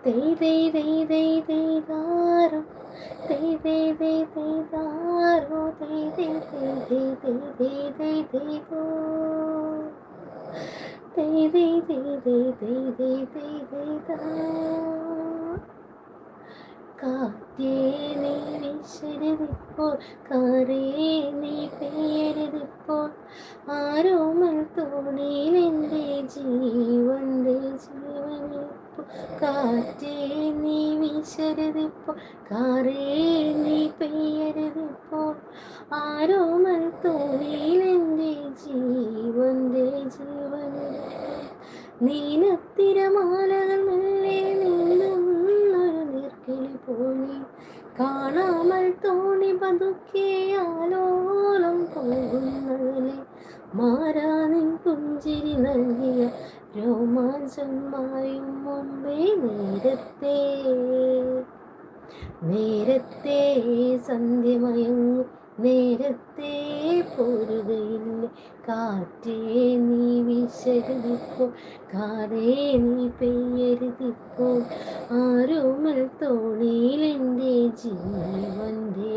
തെയ് തെയ് തെയ് തെയ് തെയ്താരോ തെയ് തെയ് തെയ് തെയ്താരോ തെയ് തെയ് തെയ് തെയ് തെയ് തെയ് തെയ്തോ തെയ് തെയ് തെയ് തെയ് തെയ് തെയ് തെയ് തെയ്താ കാറ്റേ നീ വീശരുതിപ്പോൾ കാറേ നീ പെയ്യരുതിപ്പോൾ ആരോമൽ തോണിയിലെൻ്റെ ജീവൻ്റെ ജീവനിപ്പോൾ കാറ്റേ നീ വീശരുതിപ്പോൾ കാറേ നീ പെയ്യരുതിപ്പോൾ ആരോമൽ തോണിയിലെൻ്റെ ജീവൻ്റെ ജീവനിപ്പോൾ നീലത്തിരമാലകൾ മെല്ലെ നീന്തുന്നൊരു നീർക്കിളി പോലെ കാണാമൽ തോണി പതുക്കെ ആലോലം പോകുന്നതിലെ മാറാനിൻ പുഞ്ചിരി നൽകിയ രോമാഞ്ചമായും മുമ്പേ നേരത്തെ സന്ധ്യമയങ്ങും നേരത്തെ പോരുകയില്ല കാറ്റേ നീ വീശരുതിപ്പോൾ കാറേ നീ പെയ്യരുതിപ്പോൾ ആരോമൽ തോണിയിലെൻ്റെ ജീവൻ്റെ